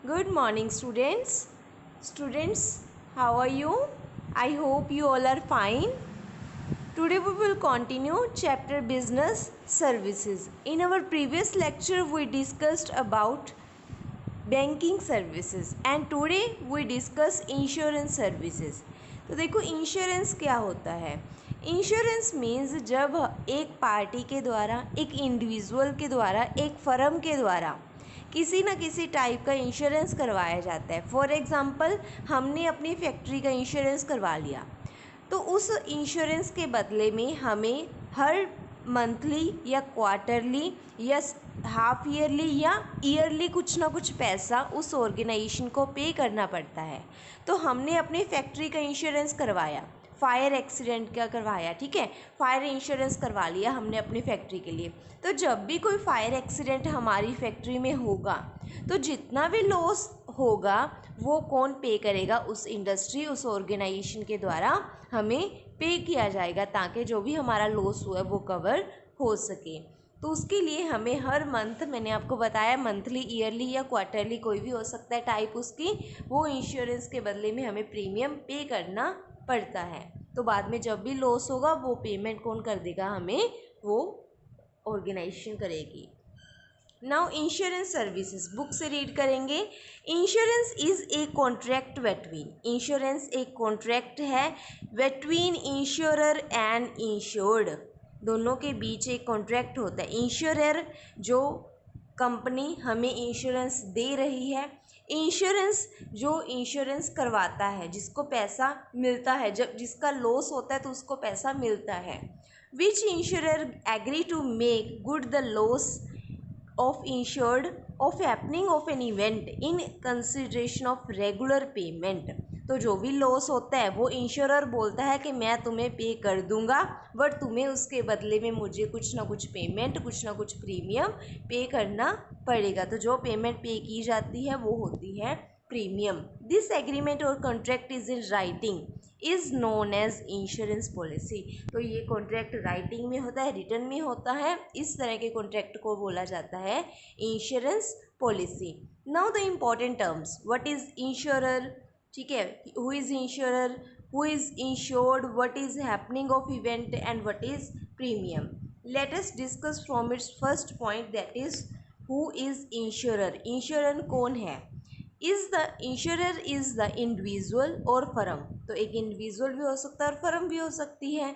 Good morning, students. Students, how are you? I hope you all are fine. Today we will continue chapter business services. In our previous lecture we discussed about banking services and today we discuss insurance services. तो देखो insurance क्या होता है. Insurance means जब एक party के द्वारा, एक इंडिविजुअल के द्वारा, एक फर्म के द्वारा किसी न किसी टाइप का इंश्योरेंस करवाया जाता है. फॉर एग्ज़ाम्पल हमने अपनी फैक्ट्री का इंश्योरेंस करवा लिया, तो उस इंश्योरेंस के बदले में हमें हर मंथली या क्वार्टरली या हाफ ईयरली या ईयरली कुछ ना कुछ पैसा उस ऑर्गेनाइजेशन को पे करना पड़ता है. तो हमने अपनी फैक्ट्री का इंश्योरेंस करवाया, फायर एक्सीडेंट का करवाया, ठीक है, फायर इंश्योरेंस करवा लिया हमने अपनी फैक्ट्री के लिए. तो जब भी कोई फायर एक्सीडेंट हमारी फैक्ट्री में होगा तो जितना भी लॉस होगा वो कौन पे करेगा? उस इंडस्ट्री, उस ऑर्गेनाइजेशन के द्वारा हमें पे किया जाएगा ताकि जो भी हमारा लॉस हुआ है वो कवर हो सके. तो उसके लिए हमें हर मंथ, मैंने आपको बताया मंथली, ईयरली या क्वार्टरली कोई भी हो सकता है टाइप उसकी, वो इंश्योरेंस के बदले में हमें प्रीमियम पे करना पड़ता है. तो बाद में जब भी लॉस होगा वो पेमेंट कौन कर देगा? हमें वो ऑर्गेनाइजेशन करेगी. नाउ इंश्योरेंस सर्विसेज बुक से रीड करेंगे. Insurance is a contract between, insurance एक कॉन्ट्रैक्ट है बिटवीन इंश्योरर एंड इंश्योर्ड, दोनों के बीच एक कॉन्ट्रैक्ट होता है. इंश्योरर जो कंपनी हमें इंश्योरेंस दे रही है, इंश्योरेंस जो इंश्योरेंस करवाता है, जिसको पैसा मिलता है, जब जिसका लॉस होता है तो उसको पैसा मिलता है. Which insurer agree to make good the loss of insured of happening of an event in consideration of regular payment. तो जो भी लॉस होता है वो इंश्योरर बोलता है कि मैं तुम्हें पे कर दूंगा, बट तुम्हें उसके बदले में मुझे कुछ ना कुछ पेमेंट, कुछ ना कुछ प्रीमियम पे करना पड़ेगा. तो जो पेमेंट पे की जाती है वो होती है प्रीमियम. दिस एग्रीमेंट और contract is in writing is known as insurance policy. तो ये कॉन्ट्रैक्ट राइटिंग में होता है, रिटर्न में होता है, इस तरह के कॉन्ट्रैक्ट को बोला जाता है insurance policy. Now the important terms, what is insurer, ठीक है, who is insurer, who is insured, what is happening of event and what is premium. Let us discuss from its first point, that is who is insurer. Insurer कौन है? Is the insurer is the individual और firm. तो एक individual भी हो सकता है और फर्म भी हो सकती है.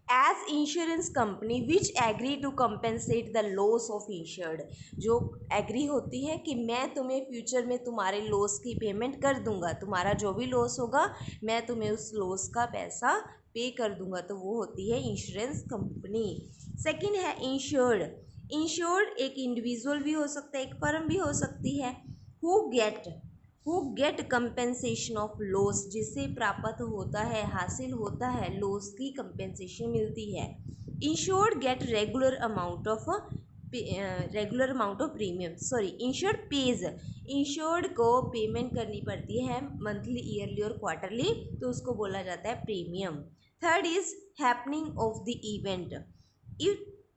As insurance company which agree to compensate the loss of insured, जो एग्री होती है कि मैं तुम्हें फ्यूचर में तुम्हारे लॉस की पेमेंट कर दूंगा, तुम्हारा जो भी लॉस होगा मैं तुम्हें उस लॉस का पैसा पे कर दूंगा. तो वो होती है इंश्योरेंस कंपनी. सेकेंड है इंश्योर्ड. इंश्योर्ड एक इंडिविजुअल भी हो सकता है, एक फर्म भी हो सकती है. Who get compensation of loss, जिससे प्राप्त होता है, हासिल होता है, लॉस की कंपेंसेशन मिलती है. Insured get regular amount of premium, sorry, insured pays, insured को पेमेंट करनी पड़ती है मंथली, ईयरली और क्वार्टरली, तो उसको बोला जाता है premium. Third is happening of the event.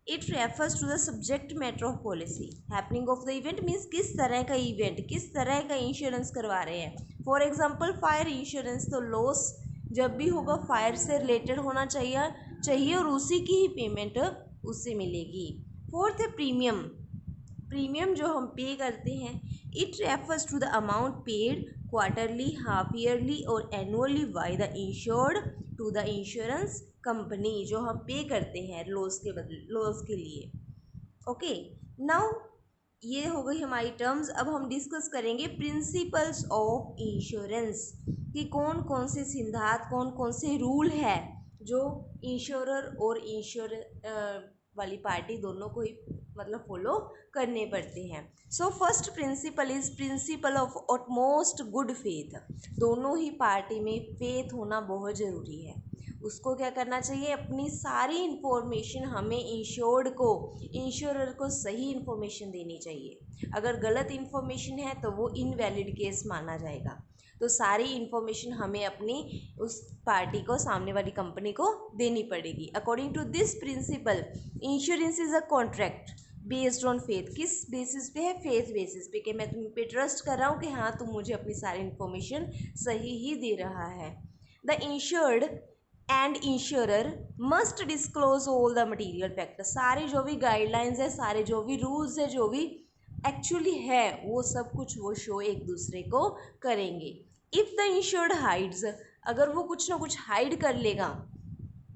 It refers to the subject matter of policy. Happening of the event means किस तरह का इवेंट, किस तरह का इंश्योरेंस करवा रहे हैं. फॉर एग्जाम्पल फायर इंश्योरेंस, तो लॉस जब भी होगा फायर से रिलेटेड होना चाहिए और उसी की ही पेमेंट उससे मिलेगी. फोर्थ है प्रीमियम. प्रीमियम जो हम पे करते हैं, it refers to the amount paid quarterly, half yearly और annually by the insured to the insurance company, जो हम पे करते हैं लॉस के लिए. ओके, नाउ ये हो गई हमारी टर्म्स. अब हम डिस्कस करेंगे प्रिंसिपल्स ऑफ इंश्योरेंस, कि कौन कौन से सिद्धांत, कौन कौन से रूल है जो इंश्योरर और इंश्योर वाली पार्टी दोनों को ही मतलब फॉलो करने पड़ते हैं. So first principle is principle of utmost good faith. दोनों ही पार्टी में फेथ होना बहुत ज़रूरी है. उसको क्या करना चाहिए? अपनी सारी इन्फॉर्मेशन हमें इंश्योरर को सही इन्फॉर्मेशन देनी चाहिए. अगर गलत इन्फॉर्मेशन है तो वो इनवैलिड केस माना जाएगा. तो सारी इन्फॉर्मेशन हमें अपनी उस पार्टी को, सामने वाली कंपनी को देनी पड़ेगी. According to this principle insurance is a contract based on faith, किस बेसिस पे है? फेथ बेसिस पे, कि मैं तुम पे ट्रस्ट कर रहा हूँ कि हाँ तुम मुझे अपनी सारी इन्फॉर्मेशन सही ही दे रहा है। The insured and insurer must disclose all the material factor, सारे जो भी गाइडलाइंस है, सारे जो भी रूल्स है, जो भी एक्चुअली है, वो सब कुछ वो शो एक दूसरे को करेंगे। इफ़ द इंश्योर्ड हाइड्स, अगर वो कुछ ना कुछ हाइड कर लेगा,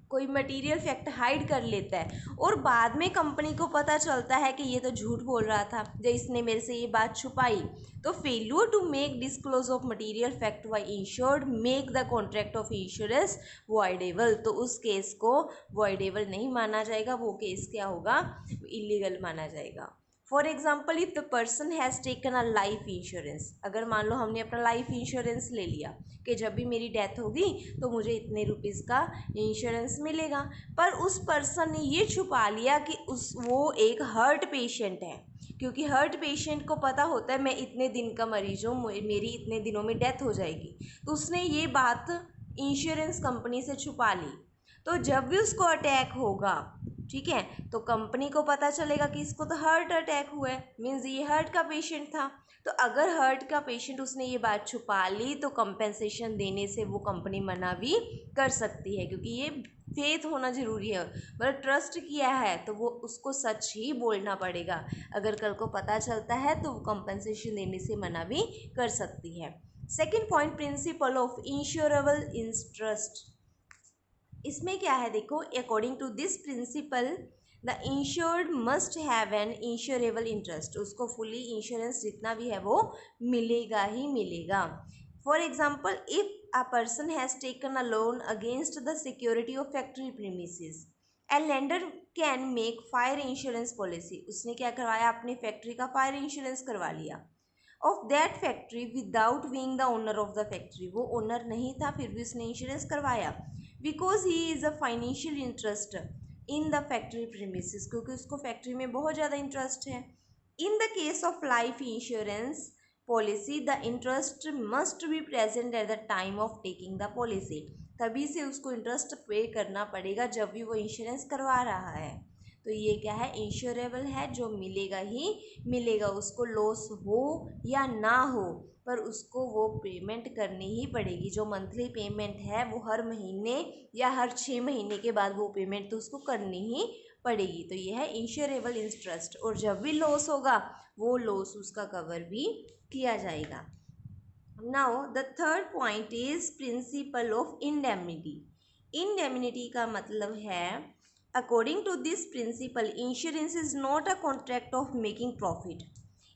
कोई मटेरियल फैक्ट हाइड कर लेता है और बाद में कंपनी को पता चलता है कि ये तो झूठ बोल रहा था, जब इसने मेरे से ये बात छुपाई, तो failure to make disclose of material fact by insured make the contract of insurance voidable, तो उस केस को वॉइडेबल नहीं माना जाएगा, वो केस क्या होगा? इलीगल माना जाएगा। For example, if the person has taken a life insurance, अगर मान लो हमने अपना लाइफ इंश्योरेंस ले लिया कि जब भी मेरी डेथ होगी तो मुझे इतने रुपीज़ का इंश्योरेंस मिलेगा, पर उस पर्सन ने ये छुपा लिया कि वो एक हार्ट पेशेंट है, क्योंकि हार्ट पेशेंट को पता होता है मैं इतने दिन का मरीज हूँ, मेरी इतने दिनों में डेथ हो जाएगी, तो उसने ये बात इंश्योरेंस कंपनी से छुपा ली। तो जब भी उसको अटैक होगा, ठीक है, तो कंपनी को पता चलेगा कि इसको तो हार्ट अटैक हुआ है, मीन्स ये हार्ट का पेशेंट था। तो अगर हार्ट का पेशेंट उसने ये बात छुपा ली तो कंपेंसेशन देने से वो कंपनी मना भी कर सकती है, क्योंकि ये फेथ होना ज़रूरी है, मतलब ट्रस्ट किया है तो वो उसको सच ही बोलना पड़ेगा। अगर कल को पता चलता है तो वो कंपेंसेशन देने से मना भी कर सकती है। Second point, principle of insurable interest. इसमें क्या है देखो, according to this principle the insured must have an insurable interest, उसको फुली इंश्योरेंस जितना भी है वो मिलेगा ही मिलेगा। For example, if a person has taken a loan against the security of factory premises, a lender can make fire insurance policy, उसने क्या करवाया, अपनी फैक्ट्री का फायर इंश्योरेंस करवा लिया of that factory without being the owner of the factory, वो owner नहीं था फिर भी उसने इंश्योरेंस करवाया, because he is a financial interest in the factory premises, क्योंकि उसको फैक्ट्री में बहुत ज़्यादा इंटरेस्ट है। In the case of life insurance policy the interest must be present at the time of taking the policy, तभी से उसको interest पे करना पड़ेगा जब भी वो इंश्योरेंस करवा रहा है। तो ये क्या है, इंश्योरेबल है, जो मिलेगा ही मिलेगा, उसको लॉस हो या ना हो पर उसको वो पेमेंट करनी ही पड़ेगी। जो मंथली पेमेंट है वो हर महीने या हर 6 महीने के बाद वो पेमेंट तो उसको करनी ही पड़ेगी। तो ये है इंश्योरेबल इंटरेस्ट, और जब भी लॉस होगा वो लॉस उसका कवर भी किया जाएगा। Now the third point is principle of indemnity. Indemnity का मतलब है, according to this principle insurance is not a contract of making profit.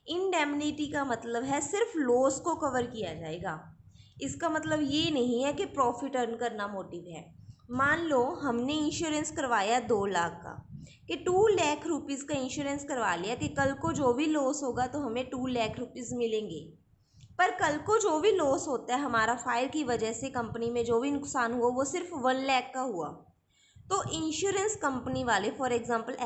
Indemnity का मतलब है सिर्फ लॉस को कवर किया जाएगा, इसका मतलब ये नहीं है कि प्रॉफिट अर्न करना मोटिव है। मान लो हमने इंश्योरेंस करवाया 2 लाख का, कि 2 लाख रुपीज़ का इंश्योरेंस करवा लिया कि कल को जो भी लॉस होगा तो हमें 2 लाख रुपीज़ मिलेंगे, पर कल को जो भी लॉस होता है हमारा फायर की वजह से, कंपनी में जो भी नुकसान हुआ वो सिर्फ 1 लाख का हुआ, तो इंश्योरेंस कंपनी वाले, फॉर एग्जांपल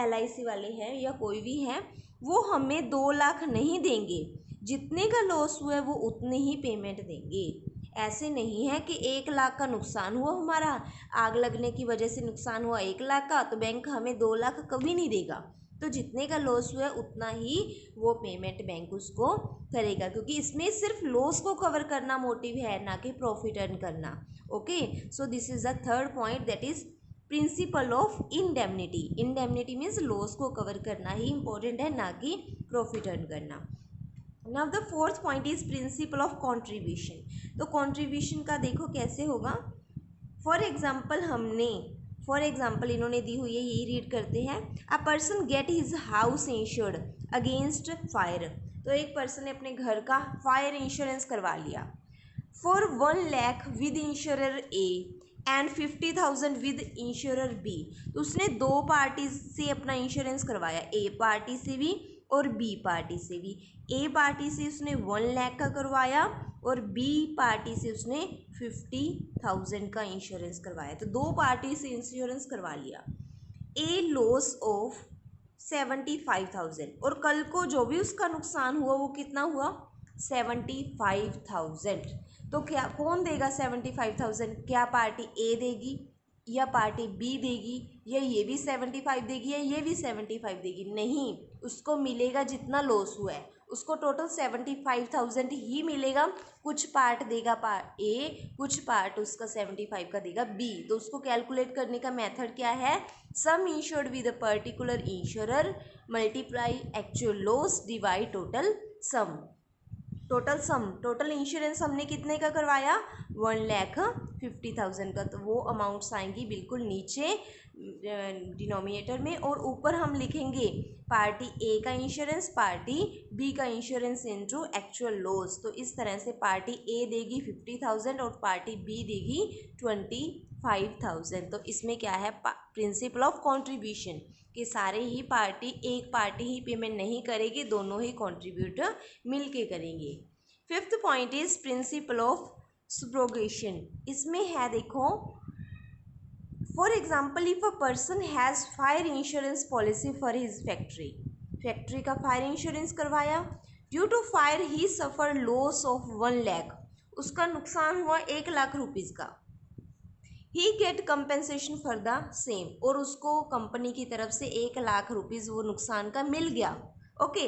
LIC वाले हैं या कोई भी है, वो हमें 2 लाख नहीं देंगे, जितने का लॉस हुआ है वो उतने ही पेमेंट देंगे। ऐसे नहीं है कि 1 लाख का नुकसान हुआ हमारा, आग लगने की वजह से नुकसान हुआ 1 लाख का, तो बैंक हमें 2 लाख कभी नहीं देगा। तो जितने का लॉस हुआ है उतना ही वो पेमेंट बैंक उसको करेगा, क्योंकि इसमें सिर्फ लॉस को कवर करना मोटिव है, ना कि प्रॉफिट अर्न करना। Okay, so this is the third point, that is principle of indemnity. Indemnity means loss को कवर करना ही इंपॉर्टेंट है, ना कि प्रॉफिट अर्न करना। Now the fourth point is principle of contribution. तो कॉन्ट्रीब्यूशन का देखो कैसे होगा। फॉर एग्जाम्पल इन्होंने दी हुई है, यही रीड करते हैं। A person get his house insured against fire, तो एक पर्सन ने अपने घर का फायर इंश्योरेंस करवा लिया for 1 lakh with insurer A and 50,000 with insurer B. तो उसने 2 पार्टी से अपना इंश्योरेंस करवाया, ए पार्टी से भी और बी पार्टी से भी। ए पार्टी से उसने 1 लाख का करवाया और बी पार्टी से उसने 50,000 का इंश्योरेंस करवाया, तो 2 पार्टी से इंश्योरेंस करवा लिया। ए लॉस ऑफ 75,000, और कल को जो भी उसका नुकसान हुआ वो कितना हुआ, 75,000। तो क्या कौन देगा 75,000, क्या पार्टी ए देगी, या पार्टी बी देगी, या ये भी 75 देगी, या ये भी 75 देगी, नहीं, उसको मिलेगा जितना लॉस हुआ है उसको टोटल 75,000 ही मिलेगा। कुछ पार्ट देगा पार्ट ए, कुछ पार्ट उसका 75 का देगा बी। तो उसको कैलकुलेट करने का मेथड क्या है, सम insured with a particular insurer multiply actual loss divide total sum. Total insurance हमने कितने का करवाया, 1,50,000 का, तो वो अमाउंट्स आएंगी बिल्कुल नीचे डिनोमिनेटर में, और ऊपर हम लिखेंगे पार्टी ए का इंश्योरेंस, पार्टी बी का इंश्योरेंस इनटू एक्चुअल लॉस। तो इस तरह से पार्टी ए देगी 50,000 और पार्टी बी देगी 25,000। तो इसमें क्या है, प्रिंसिपल ऑफ कॉन्ट्रीब्यूशन, कि सारे ही पार्टी, एक पार्टी ही पेमेंट नहीं करेगी, दोनों ही कॉन्ट्रीब्यूट मिल के करेंगे। Fifth point is principle of subrogation. इसमें है देखो, for example if a person has fire insurance policy for his factory का फायर इंश्योरेंस करवाया, due to fire he suffer loss of 1 lakh, उसका नुकसान हुआ 1 लाख रुपीज़ का, he get compensation for the same, और उसको कंपनी की तरफ से 1 लाख रुपीज़ वो नुकसान का मिल गया। ओके,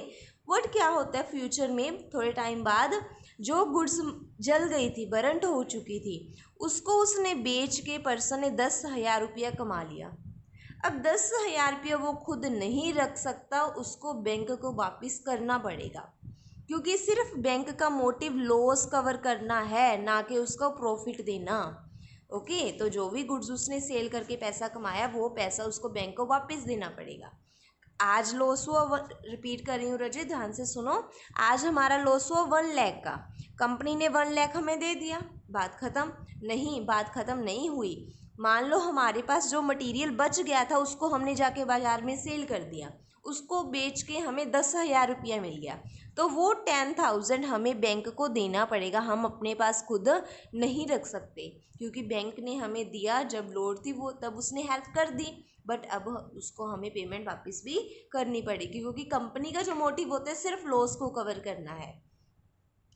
व्हाट क्या होता है फ्यूचर में, थोड़े टाइम बाद जो गुड्स जल गई थी, बरंट हो चुकी थी, उसको उसने बेच के पर्सन ने 10,000 रुपया कमा लिया। अब 10,000 रुपया वो खुद नहीं रख सकता, उसको बैंक को वापस करना पड़ेगा, क्योंकि सिर्फ बैंक का मोटिव लॉस कवर करना है, ना कि उसका प्रॉफिट देना। ओके, तो जो भी गुड्स उसने सेल करके पैसा कमाया, वो पैसा उसको बैंक को वापस देना पड़ेगा। आज लॉस हुआ, रिपीट कर रही हूँ रजत, ध्यान से सुनो, आज हमारा लॉस हुआ 1 लाख का, कंपनी ने 1 लाख हमें दे दिया, बात ख़त्म? नहीं, बात ख़त्म नहीं हुई। मान लो हमारे पास जो मटेरियल बच गया था उसको हमने जाके बाज़ार में सेल कर दिया, उसको बेच के हमें 10,000 रुपया मिल गया, तो वो 10,000 हमें बैंक को देना पड़ेगा, हम अपने पास खुद नहीं रख सकते, क्योंकि बैंक ने हमें दिया जब लोड थी वो, तब उसने हेल्प कर दी, बट अब उसको हमें पेमेंट वापस भी करनी पड़ेगी, क्योंकि कंपनी का जो मोटिव होता है सिर्फ लॉस को कवर करना है।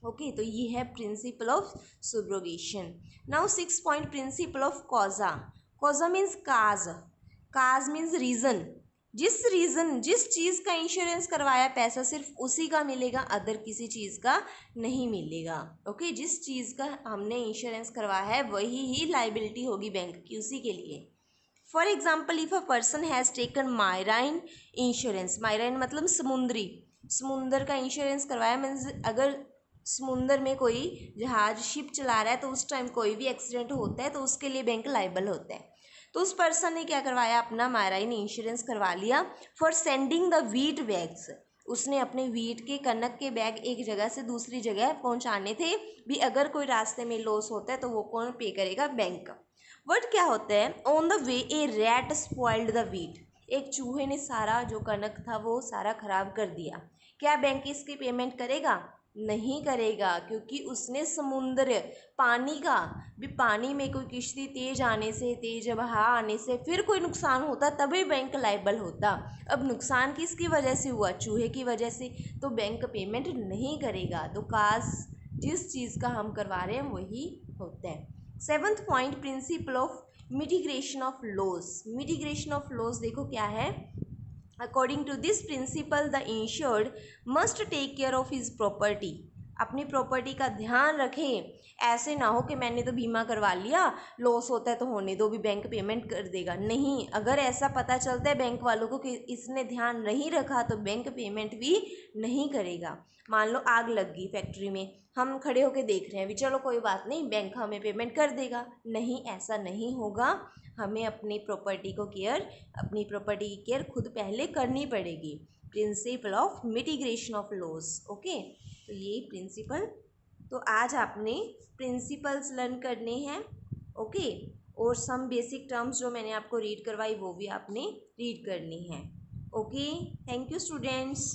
ओके, तो ये है principle of subrogation. Now 6 point, principle of causa. Causa means cause, cause means reason, जिस चीज़ का इंश्योरेंस करवाया पैसा सिर्फ उसी का मिलेगा, अदर किसी चीज़ का नहीं मिलेगा। ओके, जिस चीज़ का हमने इंश्योरेंस करवाया है वही ही लाइबिलिटी होगी बैंक की उसी के लिए। For example if a person has taken marine insurance, marine मतलब समुंदर का इंश्योरेंस करवाया, मीन्स अगर समुंदर में कोई जहाज शिप चला रहा है तो उस टाइम कोई भी एक्सीडेंट होता है तो उसके लिए बैंक लाइबल होता है। तो उस पर्सन ने क्या करवाया, अपना माइराइन इंश्योरेंस करवा लिया for sending the wheat bags, उसने अपने वीट के, कनक के बैग एक जगह से दूसरी जगह पहुंचाने थे भी, अगर कोई रास्ते में लॉस होता है तो वो कौन पे करेगा, बैंक। वर्ड क्या होता है, on the way A rat spoiled the wheat, एक चूहे ने सारा जो कनक था वो सारा खराब कर दिया, क्या बैंक इसकी पेमेंट करेगा, नहीं करेगा, क्योंकि उसने समुद्र, पानी का भी, पानी में कोई किश्ती तेज आने से, तेज बहा आने से फिर कोई नुकसान होता तभी बैंक लाइबल होता, अब नुकसान किसकी वजह से हुआ, चूहे की वजह से, तो बैंक पेमेंट नहीं करेगा। तो काज जिस चीज़ का हम करवा रहे हैं वही होता है। 7th point, principle of mitigation of loss. Mitigation of loss देखो क्या है, according to this principle the insured must take care of his property, अपनी प्रॉपर्टी का ध्यान रखें, ऐसे ना हो कि मैंने तो बीमा करवा लिया, लॉस होता है तो होने दो, भी बैंक पेमेंट कर देगा, नहीं, अगर ऐसा पता चलता है बैंक वालों को कि इसने ध्यान नहीं रखा तो बैंक पेमेंट भी नहीं करेगा। मान लो आग लग गई फैक्ट्री में, हम खड़े होकर देख रहे हैं भी, चलो कोई बात नहीं बैंक हमें पेमेंट कर देगा, नहीं, ऐसा नहीं होगा, हमें अपनी प्रॉपर्टी की केयर खुद पहले करनी पड़ेगी। Principal of mitigation of loss. Okay, तो ये प्रिंसिपल, तो आज आपने प्रिंसिपल्स लर्न करने हैं। ओके, और सम बेसिक टर्म्स जो मैंने आपको रीड करवाई वो भी आपने रीड करनी है। Okay, thank you students.